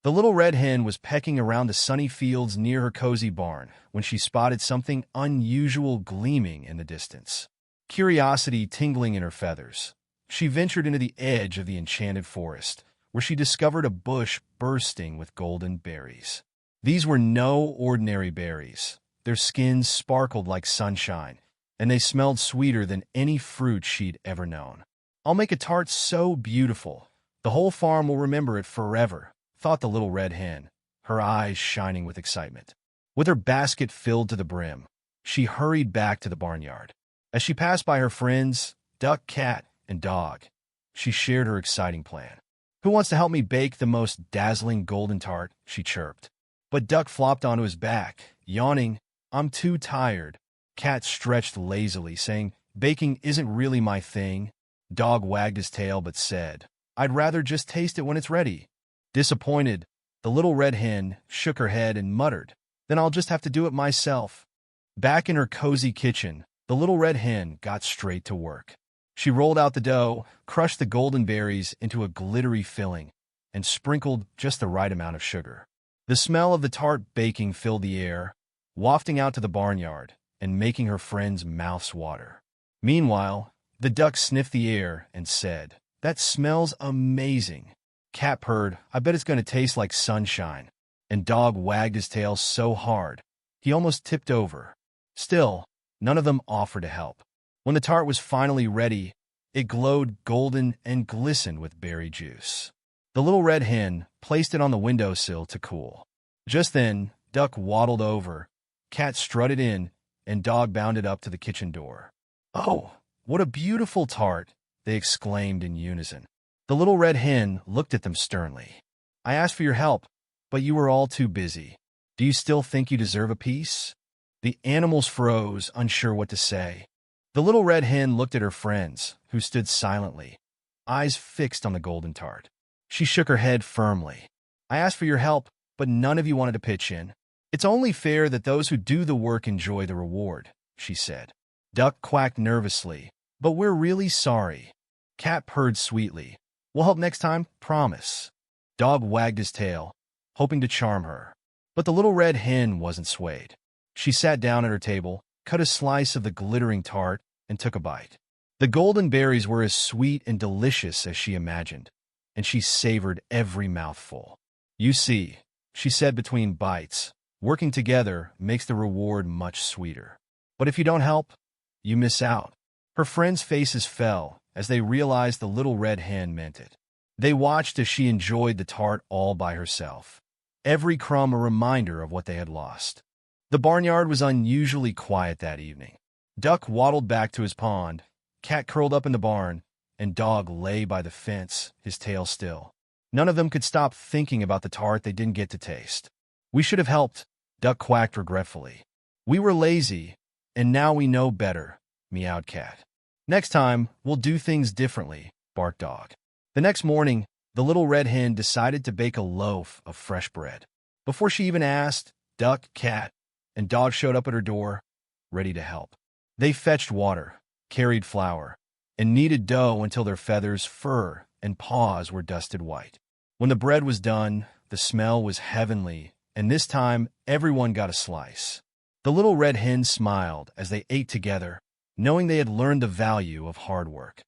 The little red hen was pecking around the sunny fields near her cozy barn when she spotted something unusual gleaming in the distance. Curiosity tingling in her feathers, she ventured into the edge of the enchanted forest, where she discovered a bush bursting with golden berries. These were no ordinary berries. Their skins sparkled like sunshine, and they smelled sweeter than any fruit she'd ever known. "I'll make a tart so beautiful, the whole farm will remember it forever," thought the little red hen, her eyes shining with excitement. With her basket filled to the brim, she hurried back to the barnyard. As she passed by her friends, duck, cat, and dog, she shared her exciting plan. "Who wants to help me bake the most dazzling golden tart?" she chirped. But Duck flopped onto his back, yawning. "I'm too tired." Cat stretched lazily, saying, "Baking isn't really my thing." Dog wagged his tail but said, "I'd rather just taste it when it's ready." Disappointed, the little red hen shook her head and muttered, "Then I'll just have to do it myself." Back in her cozy kitchen, the little red hen got straight to work. She rolled out the dough, crushed the golden berries into a glittery filling, and sprinkled just the right amount of sugar. The smell of the tart baking filled the air, wafting out to the barnyard and making her friends' mouths water. Meanwhile, the duck sniffed the air and said, "That smells amazing." Cat purred, "I bet it's going to taste like sunshine." And Dog wagged his tail so hard, he almost tipped over. Still, none of them offered to help. When the tart was finally ready, it glowed golden and glistened with berry juice. The little red hen placed it on the windowsill to cool. Just then, Duck waddled over, Cat strutted in, and Dog bounded up to the kitchen door. "Oh, what a beautiful tart!" they exclaimed in unison. The little red hen looked at them sternly. "I asked for your help, but you were all too busy. Do you still think you deserve a piece?" The animals froze, unsure what to say. The little red hen looked at her friends, who stood silently, eyes fixed on the golden tart. She shook her head firmly. "I asked for your help, but none of you wanted to pitch in. It's only fair that those who do the work enjoy the reward," she said. Duck quacked nervously, "But we're really sorry." Cat purred sweetly, "We'll help next time, promise." Dog wagged his tail, hoping to charm her. But the little red hen wasn't swayed. She sat down at her table, cut a slice of the glittering tart, and took a bite. The golden berries were as sweet and delicious as she imagined, and she savored every mouthful. "You see," she said between bites, "working together makes the reward much sweeter. But if you don't help, you miss out." Her friends' faces fell as they realized the little red hen meant it. They watched as she enjoyed the tart all by herself, every crumb a reminder of what they had lost. The barnyard was unusually quiet that evening. Duck waddled back to his pond, Cat curled up in the barn, and Dog lay by the fence, his tail still. None of them could stop thinking about the tart they didn't get to taste. "We should have helped," Duck quacked regretfully. "We were lazy, and now we know better," meowed Cat. "Next time, we'll do things differently," barked Dog. The next morning, the little red hen decided to bake a loaf of fresh bread. Before she even asked, Duck, Cat, and Dog showed up at her door, ready to help. They fetched water, carried flour, and kneaded dough until their feathers, fur, and paws were dusted white. When the bread was done, the smell was heavenly, and this time everyone got a slice. The little red hen smiled as they ate together, knowing they had learned the value of hard work.